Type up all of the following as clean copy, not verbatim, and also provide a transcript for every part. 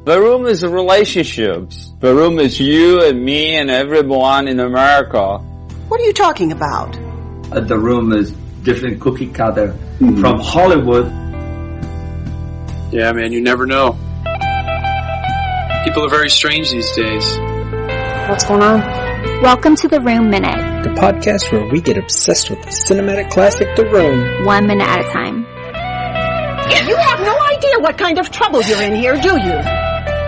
The room is relationships. The room is you and me and everyone in America. What are you talking about? The room is different cookie cutter from Hollywood. Yeah, man, you never know. People are very strange these days. What's going on? Welcome to The Room Minute. The podcast where we get obsessed with the cinematic classic The Room. 1 minute at a time. You have no idea what kind of trouble you're in here, do you?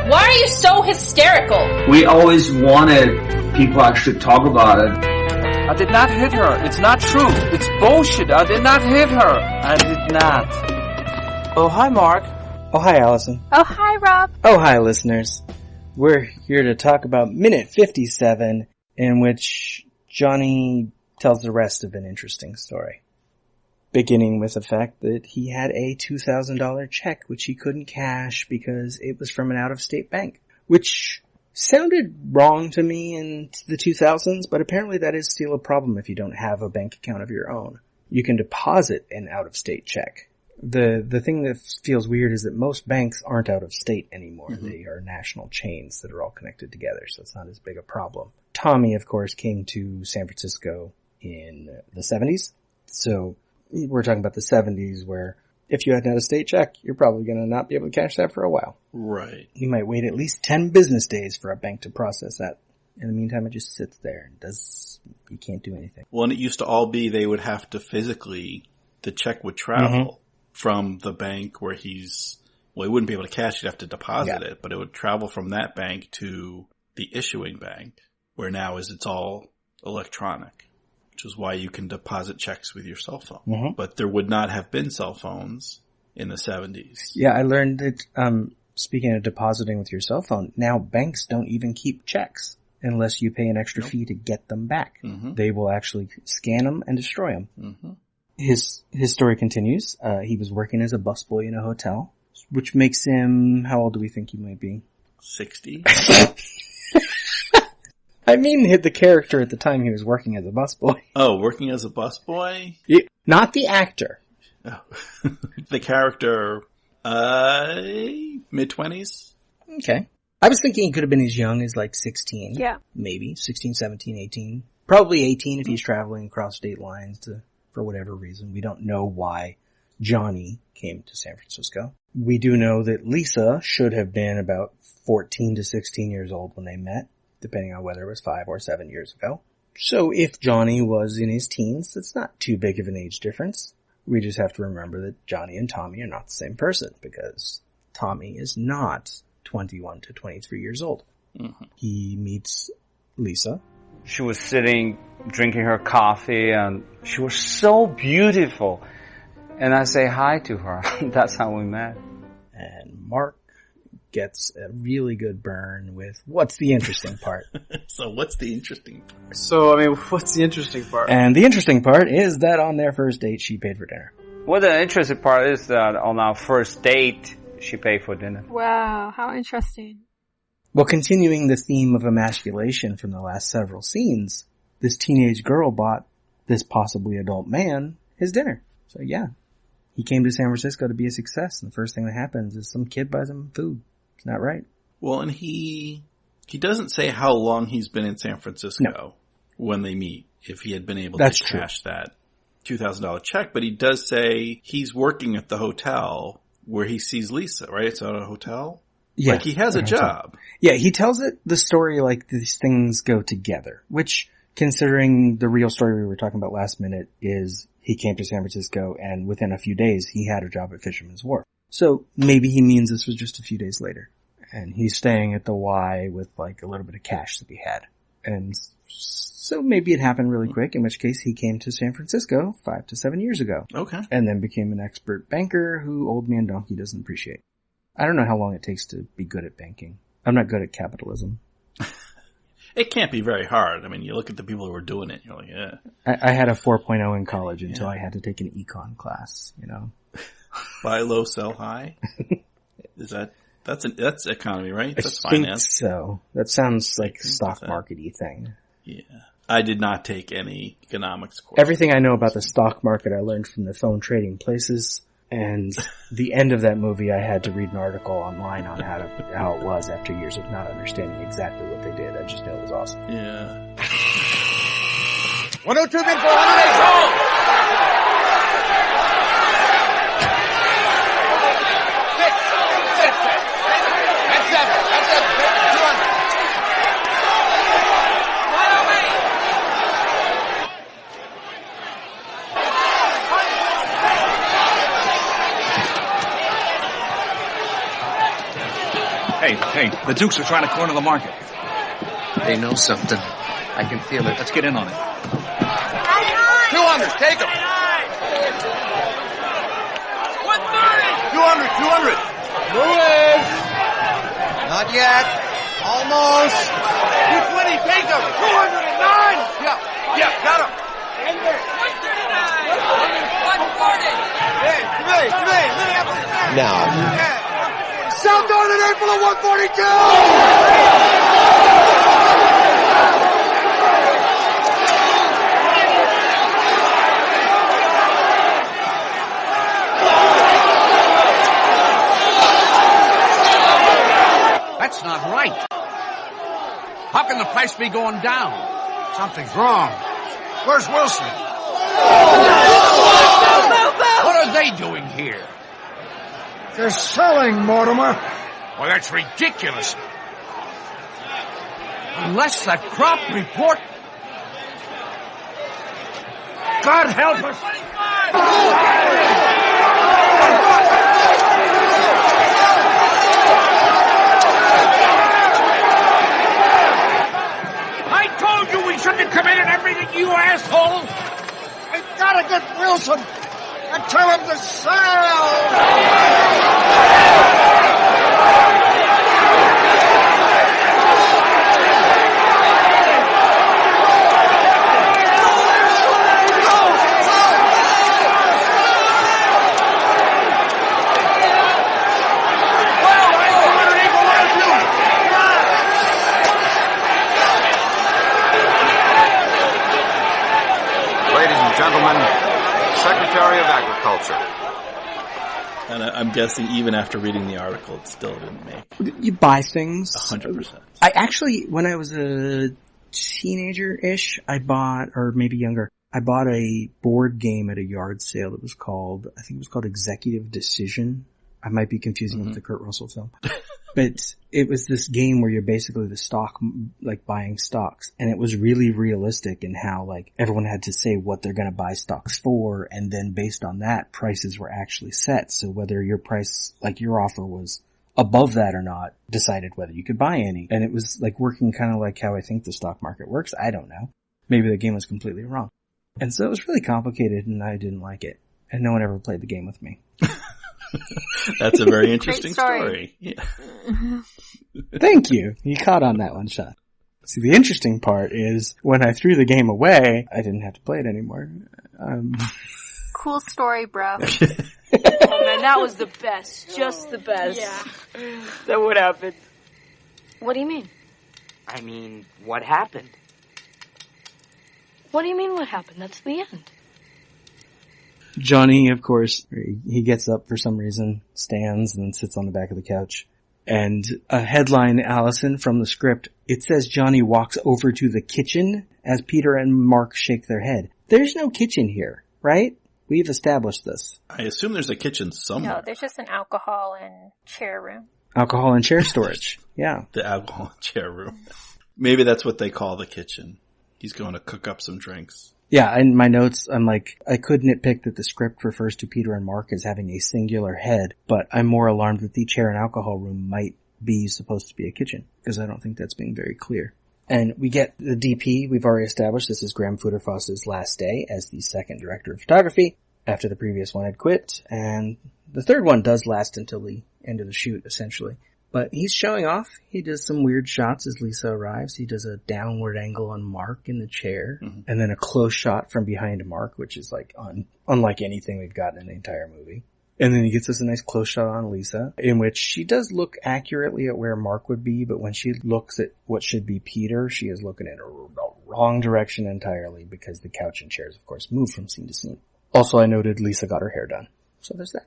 Why are you so hysterical? We always wanted people actually talk about it. I did not hit her. It's not true. It's bullshit. I did not hit her. I did not. Oh, hi, Mark. Oh, hi, Allison. Oh, hi, Rob. Oh, hi, listeners. We're here to talk about minute 57, in which Johnny tells the rest of an interesting story. Beginning with the fact that he had a $2,000 check which he couldn't cash because it was from an out-of-state bank, which sounded wrong to me in the 2000s, but apparently that is still a problem if you don't have a bank account of your own. You can deposit an out-of-state check. The thing that feels weird is that most banks aren't out-of-state anymore. Mm-hmm. They are national chains that are all connected together, so it's not as big a problem. Tommy, of course, came to San Francisco in the 70s, so we're talking about the 70s where if you had an out-of-state check, you're probably going to not be able to cash that for a while. Right. You might wait at least 10 business days for a bank to process that. In the meantime, it just sits there and you can't do anything. Well, and it used to all be they would have to the check would travel from the bank where he wouldn't be able to cash, you'd have to deposit it, but it would travel from that bank to the issuing bank, where now it's all electronic. Which is why you can deposit checks with your cell phone. Mm-hmm. But there would not have been cell phones in the 70s. Yeah, I learned that, speaking of depositing with your cell phone, now banks don't even keep checks unless you pay an extra fee to get them back. Mm-hmm. They will actually scan them and destroy them. Mm-hmm. His story continues. He was working as a busboy in a hotel, which makes him, how old do we think he might be? 60. I mean, the character at the time he was working as a busboy. Oh, working as a busboy? Yeah, not the actor. Oh. The character, mid-20s? Okay. I was thinking he could have been as young as like 16. Yeah. Maybe. 16, 17, 18. Probably 18 if he's traveling across state lines for whatever reason. We don't know why Johnny came to San Francisco. We do know that Lisa should have been about 14 to 16 years old when they met, depending on whether it was 5 or 7 years ago. So if Johnny was in his teens, it's not too big of an age difference. We just have to remember that Johnny and Tommy are not the same person, because Tommy is not 21 to 23 years old. Mm-hmm. He meets Lisa. She was sitting, drinking her coffee, and she was so beautiful. And I say hi to her. That's how we met. And Mark gets a really good burn with what's the interesting part. So what's the interesting part? What's the interesting part? And the interesting part is that on their first date, she paid for dinner. Well, the interesting part is that on our first date, she paid for dinner. Wow, how interesting. Well, continuing the theme of emasculation from the last several scenes, this teenage girl bought this possibly adult man his dinner. So yeah, he came to San Francisco to be a success, and the first thing that happens is some kid buys him food. It's not right. Well, and he doesn't say how long he's been in San Francisco when they meet, if he had been able to cash that $2,000 check, but he does say he's working at the hotel where he sees Lisa, right? It's at a hotel? Yeah. Like he has a job. Yeah, he tells the story like these things go together, which, considering the real story we were talking about last minute, is he came to San Francisco and within a few days he had a job at Fisherman's Wharf. So maybe he means this was just a few days later. And he's staying at the Y with like a little bit of cash that he had. And so maybe it happened really quick, in which case he came to San Francisco 5 to 7 years ago. Okay. And then became an expert banker who Old Man Donkey doesn't appreciate. I don't know how long it takes to be good at banking. I'm not good at capitalism. It can't be very hard. I mean, you look at the people who are doing it, you're like, yeah. I had a 4.0 in college until I had to take an econ class, you know. Buy low, sell high? That's economy, right? That's finance. So. That sounds like a stock market-y thing. Yeah. I did not take any economics course. Everything I know about the stock market I learned from the phone trading places And the end of that movie, I had to read an article online on how it was after years of not understanding exactly what they did. I just knew it was awesome. Yeah. 102 men for 108 goals. Hey, the Dukes are trying to corner the market. They know something. I can feel it. Let's get in on it. 200, take them. 200. Move. Not yet. Almost. 220, take them. 209. Yeah, got them. 140. Hey, Now. South on in April of 142! That's not right. How can the price be going down? Something's wrong. Where's Wilson? What are they doing here? They're selling, Mortimer. Well, that's ridiculous. Unless that crop report... God help us. I told you we shouldn't have committed everything, you asshole! I gotta get Wilson and tell him to sell! Ladies and gentlemen, Secretary of Agriculture. And I'm guessing even after reading the article, it still didn't make. You buy things. 100%. I actually, when I was a teenager-ish, I bought, or maybe younger, I bought a board game at a yard sale that was called, I think it was called Executive Decision. I might be confusing it with the Kurt Russell film. But it was this game where you're basically the stock, like buying stocks. And it was really realistic in how like everyone had to say what they're going to buy stocks for. And then based on that, prices were actually set. So whether your price, like your offer was above that or not, decided whether you could buy any. And it was like working kind of like how I think the stock market works. I don't know. Maybe the game was completely wrong. And so it was really complicated and I didn't like it. And no one ever played the game with me. That's a very interesting story. Yeah. Thank you. You caught on that one, Sean. See, the interesting part is when I threw the game away, I didn't have to play it anymore. Cool story, bro. Oh man, that was the best. Just the best. Yeah. Then what happened? What do you mean? I mean, what happened? What do you mean what happened? That's the end. Johnny, of course, he gets up for some reason, stands, and then sits on the back of the couch. And a headline, Allison, from the script, it says Johnny walks over to the kitchen as Peter and Mark shake their head. There's no kitchen here, right? We've established this. I assume there's a kitchen somewhere. No, there's just an alcohol and chair room. Alcohol and chair storage. Yeah. The alcohol and chair room. Maybe that's what they call the kitchen. He's going to cook up some drinks. Yeah, in my notes, I'm like, I could nitpick that the script refers to Peter and Mark as having a singular head, but I'm more alarmed that the chair and alcohol room might be supposed to be a kitchen, because I don't think that's being very clear. And we get the DP, we've already established this is Graham Fuderfoss's last day as the second director of photography, after the previous one had quit, and the third one does last until the end of the shoot, essentially. But he's showing off. He does some weird shots as Lisa arrives. He does a downward angle on Mark in the chair. Mm-hmm. And then a close shot from behind Mark, which is like unlike anything we've gotten in the entire movie. And then he gets us a nice close shot on Lisa, in which she does look accurately at where Mark would be, but when she looks at what should be Peter, she is looking in a wrong direction entirely, because the couch and chairs, of course, move from scene to scene. Also, I noted Lisa got her hair done. So there's that.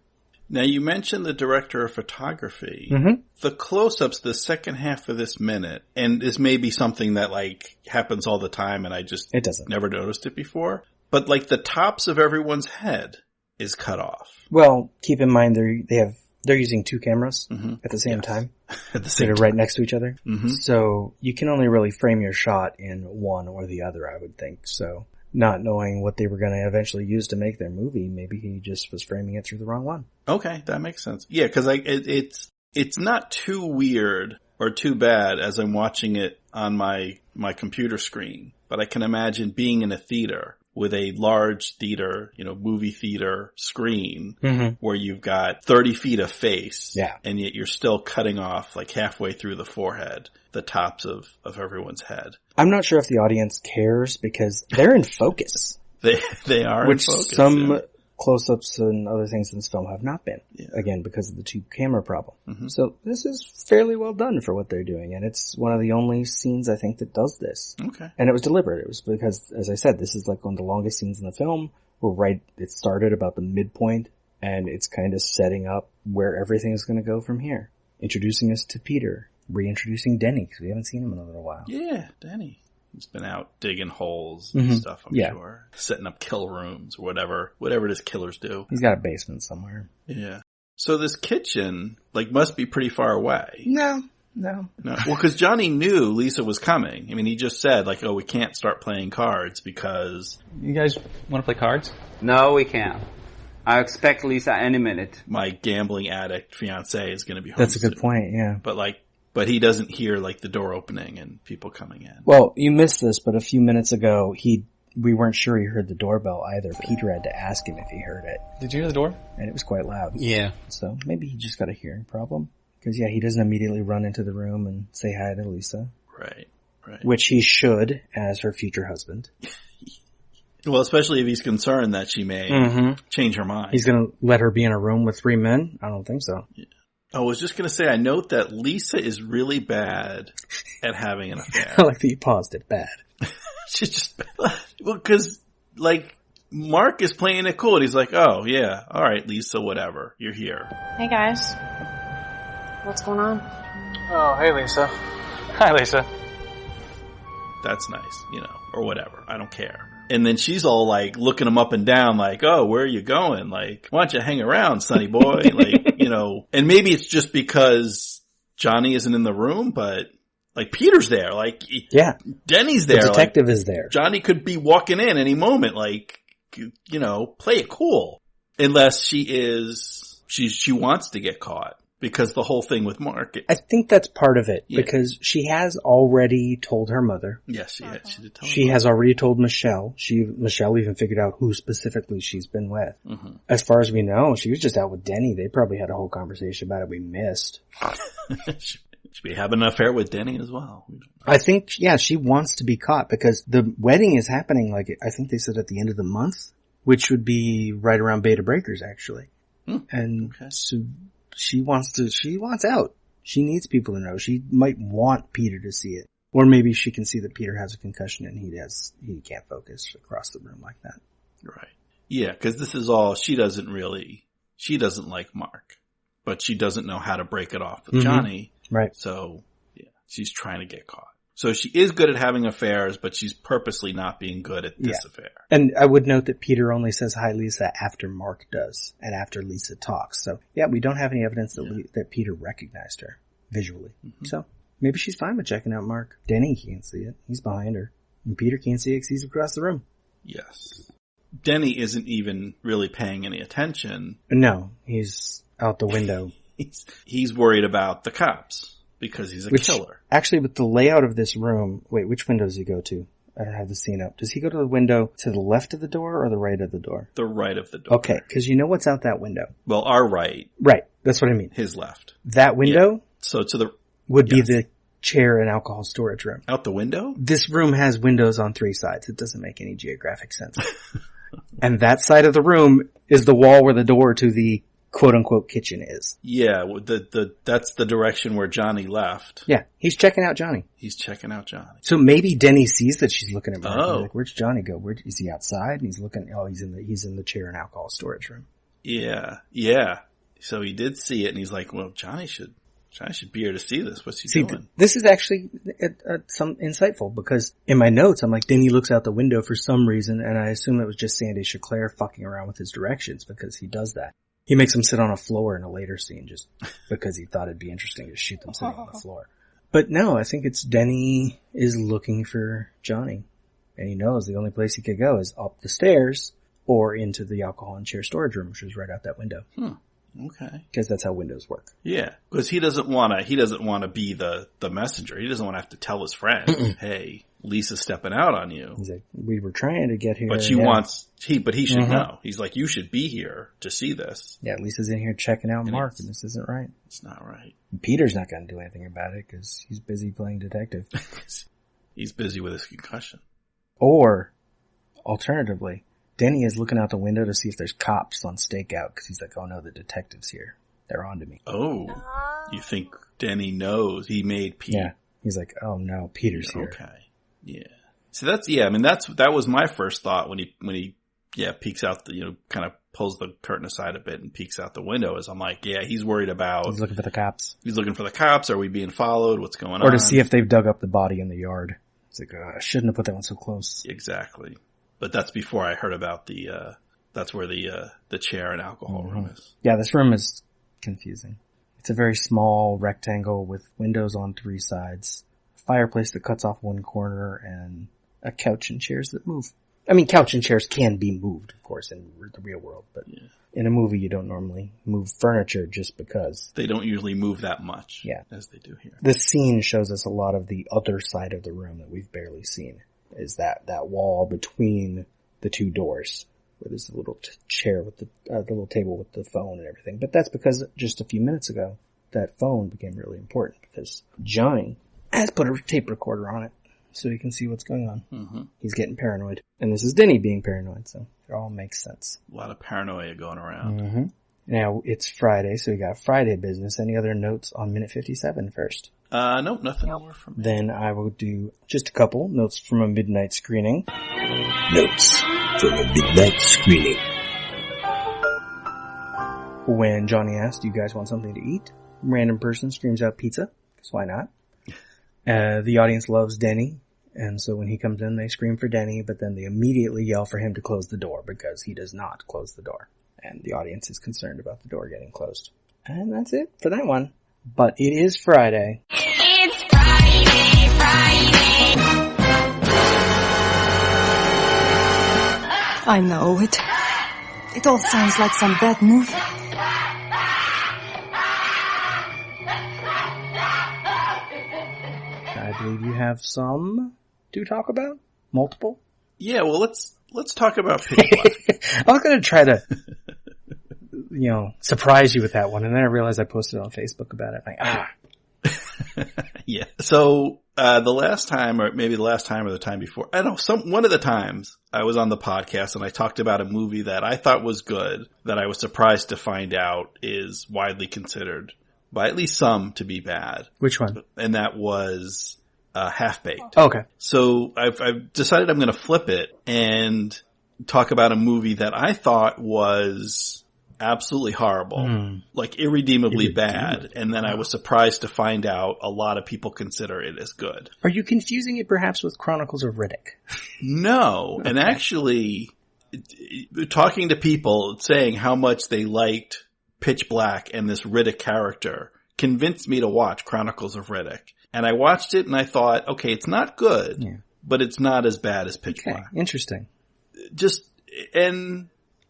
Now, you mentioned the director of photography. Mm-hmm. The close-ups, the second half of this minute, and this may be something that, like, happens all the time and I just never noticed it before, but, like, the tops of everyone's head is cut off. Well, keep in mind they're using 2 cameras at the same time. At the same that are time. right next to each other. Mm-hmm. So you can only really frame your shot in one or the other, I would think. So not knowing what they were going to eventually use to make their movie, maybe he just was framing it through the wrong one. Okay, that makes sense. Yeah, because it's not too weird or too bad as I'm watching it on my computer screen, but I can imagine being in a theater with a large theater, movie theater screen where you've got 30 feet of face. Yeah. And yet you're still cutting off like halfway through the forehead, the tops of everyone's head. I'm not sure if the audience cares because they're in focus. They are in focus. Which some close-ups and other things in this film have not been. Yeah. Again, because of the 2 camera problem. Mm-hmm. So this is fairly well done for what they're doing. And it's one of the only scenes I think that does this. Okay. And it was deliberate. It was because, as I said, this is like one of the longest scenes in the film. It started about the midpoint and it's kind of setting up where everything is going to go from here. Introducing us to Peter. Reintroducing Denny because we haven't seen him in a little while. Yeah, Denny. He's been out digging holes and stuff, I'm sure. Setting up kill rooms or whatever it is killers do. He's got a basement somewhere. Yeah. So this kitchen, must be pretty far away. No. Well, because Johnny knew Lisa was coming. I mean, he just said, we can't start playing cards because... You guys want to play cards? No, we can't. I expect Lisa any minute. My gambling addict fiancé is going to be home That's a good soon. point, yeah. But he doesn't hear the door opening and people coming in. Well, you missed this, but a few minutes ago, we weren't sure he heard the doorbell either. Peter had to ask him if he heard it. Did you hear the door? And it was quite loud. Yeah. So maybe he just got a hearing problem. Because he doesn't immediately run into the room and say hi to Lisa. Right. Which he should, as her future husband. Well, especially if he's concerned that she may change her mind. He's going to let her be in a room with 3 men? I don't think so. Yeah. I was just going to say, I note that Lisa is really bad at having an affair. I like that you paused it. Bad. She's just bad. Well, because, Mark is playing it cool. And he's like, oh, yeah, all right, Lisa, whatever. You're here. Hey, guys. What's going on? Oh, hey, Lisa. Hi, Lisa. That's nice, or whatever. I don't care. And then she's all looking him up and down oh, where are you going? why don't you hang around, sonny boy? And maybe it's just because Johnny isn't in the room, but Peter's there. Denny's there. The detective is there. Johnny could be walking in any moment. Play it cool. Unless she wants to get caught. Because the whole thing with Mark. I think that's part of it. Yeah. Because she has already told her mother. Yes, she did tell her She has already told Michelle. Michelle even figured out who specifically she's been with. Mm-hmm. As far as we know, she was just out with Denny. They probably had a whole conversation about it we missed. She be having an affair with Denny as well. I think, she wants to be caught because the wedding is happening I think they said at the end of the month, which would be right around Beta Breakers actually. And so she wants out. She needs people to know. She might want Peter to see it. Or maybe she can see that Peter has a concussion and he can't focus across the room like that. Right. Yeah, because this is all, she doesn't like Mark. But she doesn't know how to break it off with Johnny. Right. So, she's trying to get caught. So she is good at having affairs, but she's purposely not being good at this affair. And I would note that Peter only says hi, Lisa, after Mark does, and after Lisa talks. So, we don't have any evidence that Peter recognized her visually. Mm-hmm. So, maybe she's fine with checking out Mark. Denny can't see it. He's behind her. And Peter can't see it because he's across the room. Yes. Denny isn't even really paying any attention. No, he's out the window. He's worried about the cops. Because he's a killer. Actually, with the layout of this room, which window does he go to? I don't have the scene up. Does he go to the window to the left of the door or the right of the door? The right of the door. Okay, because you know what's out that window. Well, our right. Right, that's what I mean. His left. That window? Yeah. So to the... Would be the chair and alcohol storage room. Out the window? This room has windows on 3 sides. It doesn't make any geographic sense. And that side of the room is the wall where the door to the quote-unquote kitchen is. Yeah, that's the direction where Johnny left. Yeah, he's checking out Johnny. So maybe Denny sees that she's looking at Mark. Oh. Like, where's Johnny go? Is he outside? And he's looking, he's in the chair and alcohol storage room. Yeah. So he did see it, and he's like, well, Johnny should be here to see this. What's he See, doing? this is actually some insightful, because in my notes, I'm like, Denny looks out the window for some reason, and I assume it was just Sandy Chaclair fucking around with his directions, because he does that. He makes him sit on a floor in a later scene just because he thought it'd be interesting to shoot them sitting on the floor. But no, I think it's Denny is looking for Johnny, and he knows the only place he could go is up the stairs or into the alcohol and chair storage room, which is right out that window. Okay. Because that's how windows work. Yeah, because he doesn't want to be the messenger. He doesn't want to have to tell his friend, "Hey, Lisa's stepping out on you." He's like, we were trying to get here. But he should know. He's like, you should be here to see this. Yeah, Lisa's in here checking out Mark, and this isn't right. It's not right. And Peter's not going to do anything about it because he's busy playing detective. He's busy with his concussion. Or, alternatively, Denny is looking out the window to see if there's cops on stakeout because he's like, oh no, the detective's here. They're on to me. Oh, you think Denny knows he made Pete? Yeah. He's like, oh no, Peter's here. Okay. Yeah. So that was my first thought when he peeks out kind of pulls the curtain aside a bit and peeks out the window, is I'm like, yeah, he's worried about. He's looking for the cops. He's looking for the cops. Are we being followed? What's going on? Or to see if they've dug up the body in the yard. It's like, I shouldn't have put that one so close. Exactly. But that's before I heard about that's where the chair and alcohol room is. Yeah, this room is confusing. It's a very small rectangle with windows on three sides, a fireplace that cuts off one corner, and a couch and chairs that move. I mean, couch and chairs can be moved, of course, in the real world, but in a movie you don't normally move furniture just because. They don't usually move that much, as they do here. This scene shows us a lot of the other side of the room that we've barely seen, is that wall between the two doors, where there's a little chair with the little table with the phone and everything. But that's because just a few minutes ago, that phone became really important, because Johnny has put a tape recorder on it so he can see what's going on. Mm-hmm. He's getting paranoid. And this is Denny being paranoid, so it all makes sense. A lot of paranoia going around. Mm-hmm. Now, it's Friday, so we got Friday business. Any other notes on minute 57 first? Nope, nothing more from me. Then I will do just a couple notes from a midnight screening. Notes from a midnight screening. When Johnny asks, do you guys want something to eat? Random person screams out pizza, because why not? The audience loves Denny, and so when he comes in, they scream for Denny, but then they immediately yell for him to close the door, because he does not close the door. And the audience is concerned about the door getting closed. And that's it for that one. But it is Friday. It's Friday. I know it. It all sounds like some bad movie. I believe you have some to talk about? Multiple? Yeah, well, let's talk about Pitch Black. I was going to try to, surprise you with that one, and then I realized I posted on Facebook about it. Yeah. So, the last time, or maybe the last time or the time before, I don't know, one of the times I was on the podcast and I talked about a movie that I thought was good, that I was surprised to find out is widely considered by at least some to be bad. Which one? And that was Half-Baked. Okay. So I've decided I'm going to flip it and talk about a movie that I thought was absolutely horrible, like irredeemably bad, and then I was surprised to find out a lot of people consider it as good. Are you confusing it perhaps with Chronicles of Riddick? No, Okay. And actually, talking to people saying how much they liked Pitch Black and this Riddick character convinced me to watch Chronicles of Riddick. And I watched it and I thought, okay, it's not good, but it's not as bad as Pitch Black. Interesting. And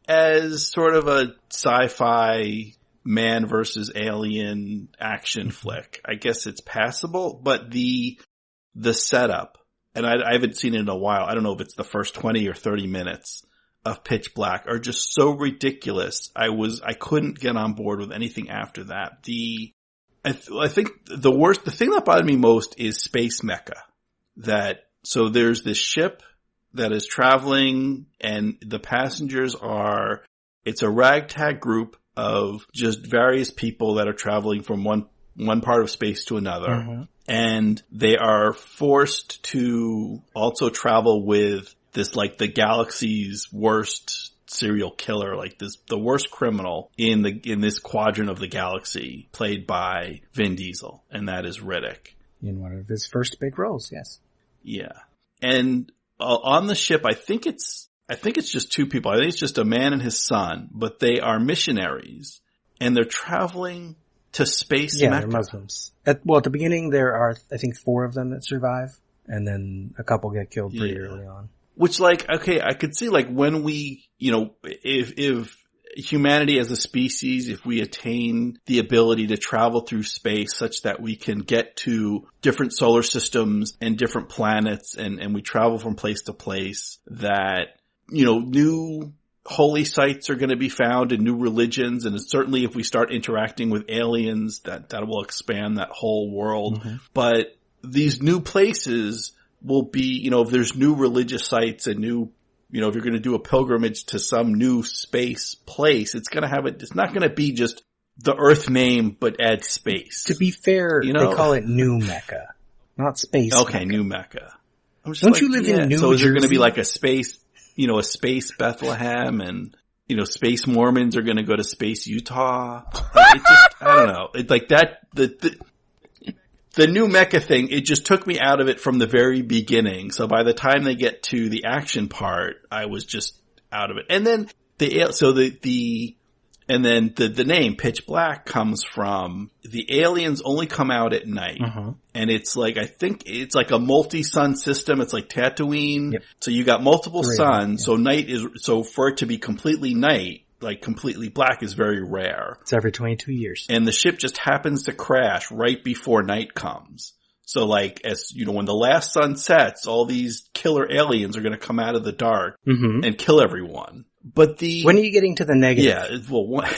as sort of a sci-fi man versus alien action flick, I guess it's passable, but the setup, and I haven't seen it in a while, I don't know if it's the first 20 or 30 minutes of Pitch Black, are just so ridiculous. I couldn't get on board with anything after that. I think the thing that bothered me most is Space Mecha. So there's this ship that is traveling, and the passengers it's a ragtag group of just various people that are traveling from one part of space to another. Mm-hmm. And they are forced to also travel with this, like, the galaxy's worst serial killer, like the worst criminal in this quadrant of the galaxy, played by Vin Diesel, and that is Riddick. In one of his first big roles, yes. Yeah. And on the ship, I think it's just two people. I think it's just a man and his son, but they are missionaries, and they're traveling to space Mecca. They're Muslims. At the beginning there are, I think, 4 of them that survive, and then a couple get killed pretty early on. Which, like, okay, I could see, like, when we, if humanity as a species, if we attain the ability to travel through space such that we can get to different solar systems and different planets, and we travel from place to place, that, new holy sites are going to be found in new religions, and certainly if we start interacting with aliens, that will expand that whole world. Mm-hmm. But these new places will be, if there's new religious sites and new, if you're going to do a pilgrimage to some new space place, it's not going to be just the Earth name, but add space. To be fair, they call it New Mecca, not Space Okay, Mecca. New Mecca. Don't you live in New Jersey? So is there going to be like a space Bethlehem, and, space Mormons are going to go to space Utah? I don't know. It's like that, the New Mecca thing, it just took me out of it from the very beginning. So by the time they get to the action part, I was just out of it. And then the name Pitch Black comes from the aliens only come out at night. Uh-huh. And it's like, I think it's like a multi-sun system. It's like Tatooine. Yep. So you got multiple suns. Yeah. So for it to be completely night, like completely black, is very rare. It's every 22 years. And the ship just happens to crash right before night comes. So like, as when the last sun sets, all these killer aliens are going to come out of the dark and kill everyone. But when are you getting to the negative? Yeah,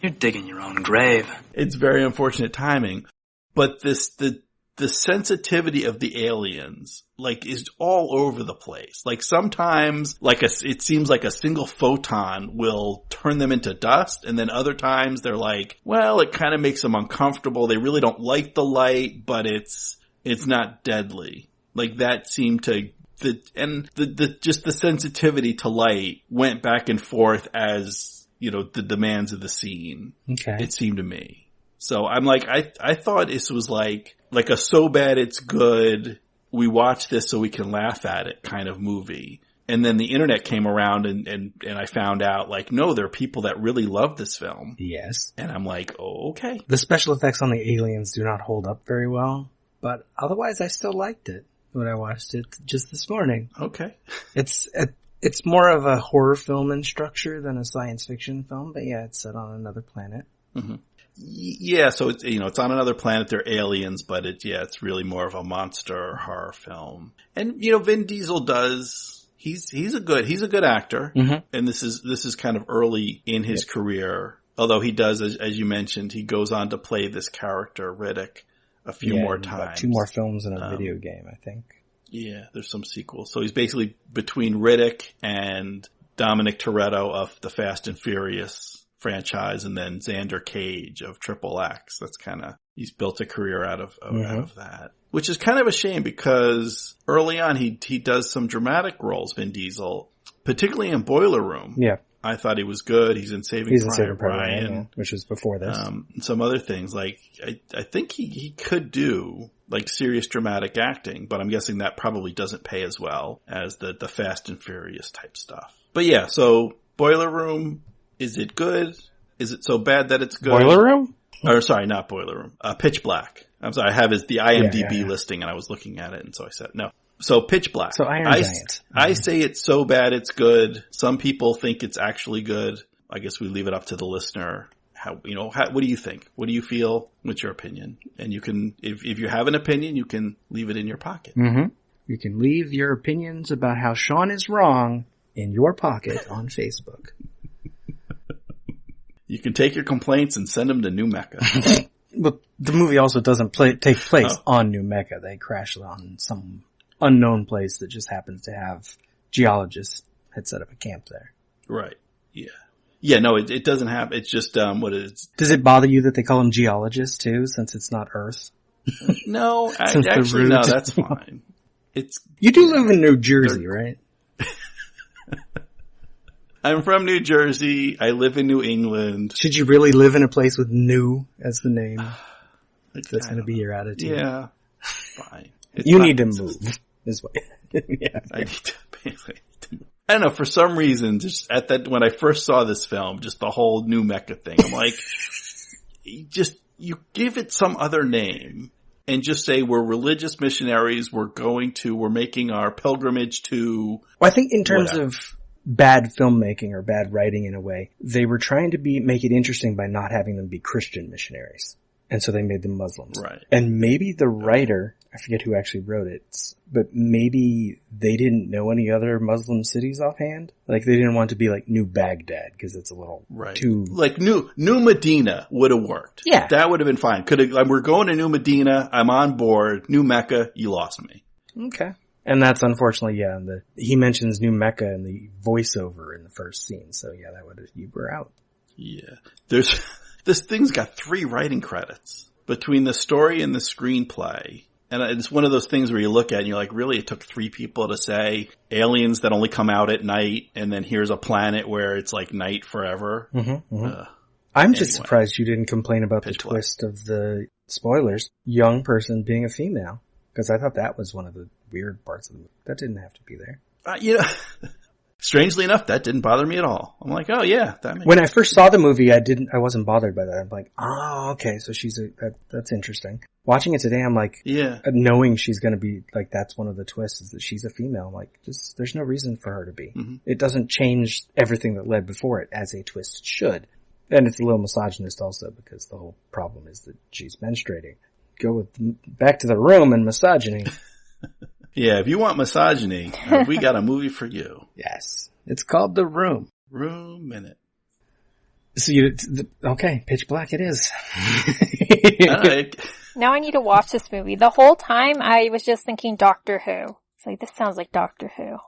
You're digging your own grave. It's very unfortunate timing. But the sensitivity of the aliens, like, is all over the place. Like, sometimes, it seems like a single photon will turn them into dust, and then other times they're like, well, it kind of makes them uncomfortable. They really don't like the light, but it's not deadly. Like, that seemed to, just the sensitivity to light went back and forth as, the demands of the scene. Okay. It seemed to me. So I'm like, I thought this was like a so bad it's good, we watch this so we can laugh at it kind of movie. And then the internet came around and I found out, like, no, there are people that really love this film. Yes. And I'm like, oh, okay. The special effects on the aliens do not hold up very well, but otherwise I still liked it when I watched it just this morning. Okay. It's more of a horror film in structure than a science fiction film, but yeah, it's set on another planet. Mm-hmm. Yeah, so it's, it's on another planet, they're aliens, but it's really more of a monster horror film. And, Vin Diesel does, he's a good actor. Mm-hmm. And this is kind of early in his career. Although he does, as you mentioned, he goes on to play this character, Riddick, a few more times. 2 more films in a video game, I think. Yeah, there's some sequels. So he's basically between Riddick and Dominic Toretto of the Fast and Furious franchise, and then Xander Cage of Triple X. That's he's built a career out of that. Which is kind of a shame, because early on he does some dramatic roles, Vin Diesel, particularly in Boiler Room. Yeah. I thought he was good. He's in Saving Private Ryan. Yeah, which was before this. And some other things. Like, I think he could do, like, serious dramatic acting, but I'm guessing that probably doesn't pay as well as the Fast and Furious type stuff. But yeah, so Boiler Room, is it good? Is it so bad that it's good? Boiler Room? Or sorry, not Boiler Room. Pitch Black. I'm sorry, I have the IMDb listing, and I was looking at it, and so I said no. So Pitch Black. So Iron Giant. I say it's so bad it's good. Some people think it's actually good. I guess we leave it up to the listener. What do you think? What do you feel? What's your opinion? And you can, if you have an opinion, you can leave it in your pocket. Mm-hmm. You can leave your opinions about how Sean is wrong in your pocket on Facebook. You can take your complaints and send them to New Mecca. But the movie also doesn't take place on New Mecca. They crash on some unknown place that just happens to have geologists had set up a camp there. Right. Yeah. Yeah, no, it doesn't have, it's just, what it is. Does it bother you that they call them geologists too, since it's not Earth? No, actually, no, that's fine. You do live in New Jersey, right? I'm from New Jersey. I live in New England. Should you really live in a place with New as the name? That's going to be your attitude. Yeah. Fine. You need to move. Is what. Yeah. I need to move. I don't know, for some reason, just when I first saw this film, just the whole New Mecca thing, I'm like, you give it some other name and just say we're religious missionaries, we're making our pilgrimage to. Well, I think in terms of bad filmmaking or bad writing in a way, they were trying to make it interesting by not having them be Christian missionaries. And so they made them Muslims. Right. And maybe the writer, I forget who actually wrote it, but maybe they didn't know any other Muslim cities offhand. Like they didn't want to be like New Baghdad because it's a little too... Like New Medina would have worked. Yeah. That would have been fine. We're going to New Medina. I'm on board. New Mecca. You lost me. Okay. And that's unfortunately, he mentions New Mecca in the voiceover in the first scene. So yeah, you were out. Yeah. This thing's got 3 writing credits between the story and the screenplay. And it's one of those things where you look at it and you're like, really, it took 3 people to say aliens that only come out at night, and then here's a planet where it's like night forever. I'm just surprised you didn't complain about the twist of the spoilers, young person being a female, because I thought that was one of the weird parts of the movie. That didn't have to be there. Strangely enough, that didn't bother me at all. I'm like, oh yeah, that makes When I first saw the movie, I wasn't bothered by that. I'm like, oh, okay, so that's interesting. Watching it today, I'm like, knowing she's gonna be, like, that's one of the twists is that she's a female. I'm like, there's no reason for her to be. Mm-hmm. It doesn't change everything that led before it, as a twist should. And it's a little misogynist also, because the whole problem is that she's menstruating. Go back to the room and misogyny. Yeah, if you want misogyny, we got a movie for you. Yes. It's called The Room. Room Minute. So okay, Pitch Black it is. Now I need to watch this movie. The whole time I was just thinking Doctor Who. It's like, this sounds like Doctor Who.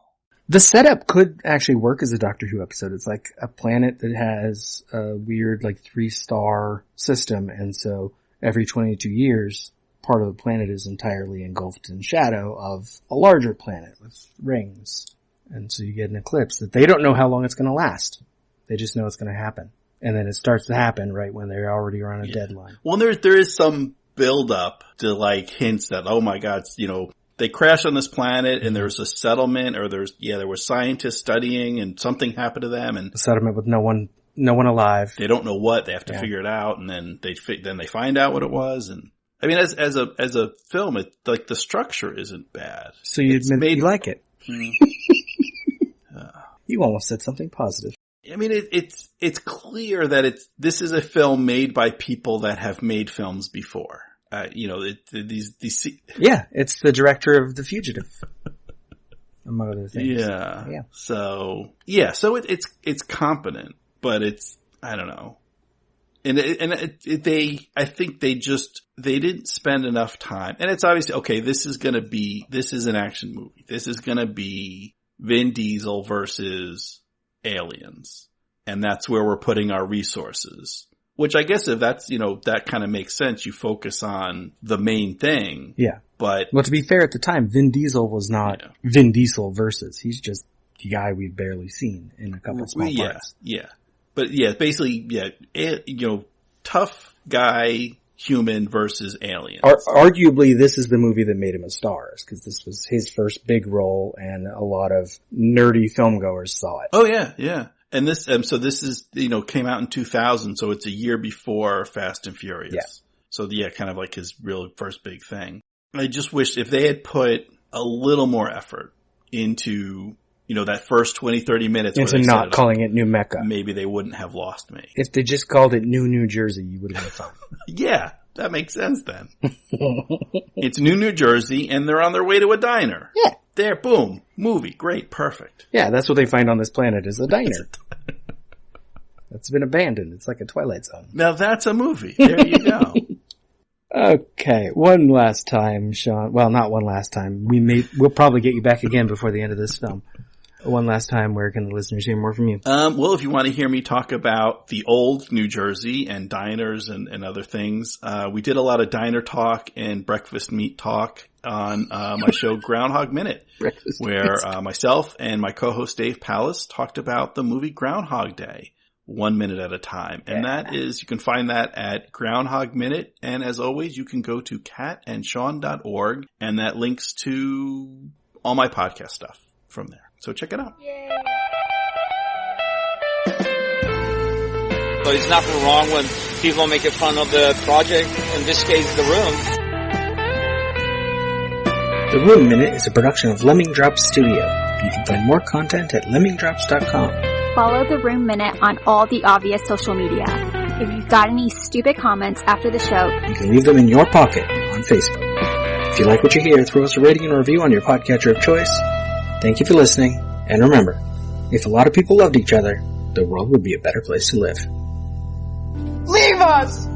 The setup could actually work as a Doctor Who episode. It's like a planet that has a weird, like, 3-star system, and so every 22 years, part of the planet is entirely engulfed in shadow of a larger planet with rings. And so you get an eclipse that they don't know how long it's going to last. They just know it's going to happen. And then it starts to happen right when they already are on a deadline. Well, there is some build up to, like, hints that, oh my God, they crash on this planet and there's a settlement, or there were scientists studying and something happened to them, and a settlement with no one alive. They don't know what, they have to figure it out, and then they find out what it was. And I mean, as a film, like, the structure isn't bad. So you admit you like it. You almost said something positive. I mean, it's clear that this is a film made by people that have made films before. These. Yeah, it's the director of The Fugitive, among other things. Yeah. So it's competent, but I don't know. I think they didn't spend enough time. And it's obviously, okay, this is an action movie. This is gonna be Vin Diesel versus aliens. And that's where we're putting our resources. Which I guess if that's, that kind of makes sense. You focus on the main thing. Yeah. But. Well, to be fair, at the time, Vin Diesel was not Vin Diesel versus. He's just the guy we'd barely seen in a couple small parts. Yeah. But basically, tough guy, human versus alien. Arguably, this is the movie that made him a star, because this was his first big role, and a lot of nerdy filmgoers saw it. Oh yeah. And this, so this is, came out in 2000, so it's a year before Fast and Furious. Yeah. So kind of like his real first big thing. I just wish if they had put a little more effort into, that first 20, 30 minutes. Into not calling it New Mecca. Maybe they wouldn't have lost me. If they just called it New Jersey, you would have been fine. Yeah, that makes sense then. It's New Jersey, and they're on their way to a diner. Yeah. There, boom, movie, great, perfect. Yeah, that's what they find on this planet is a diner. That's been abandoned. It's like a Twilight Zone. Now that's a movie. There you go. Okay, one last time, Sean. Well, not one last time. We'll probably get you back again before the end of this film. one last time, where can the listeners hear more from you? Well, if you want to hear me talk about the old New Jersey and diners and other things, we did a lot of diner talk and breakfast meat talk on my show Groundhog Minute, where myself and my co-host Dave Pallas talked about the movie Groundhog Day, 1 minute at a time. And that is, you can find that at Groundhog Minute. And as always, you can go to catandshawn.org, and that links to all my podcast stuff from there. So check it out. So there's nothing wrong when people make fun of the project, in this case, The Room. The Room Minute is a production of Lemming Drops Studio. You can find more content at lemmingdrops.com. Follow The Room Minute on all the obvious social media. If you've got any stupid comments after the show, you can leave them in your pocket on Facebook. If you like what you hear, throw us a rating and a review on your podcatcher of choice. Thank you for listening, and remember, if a lot of people loved each other, the world would be a better place to live. Leave us!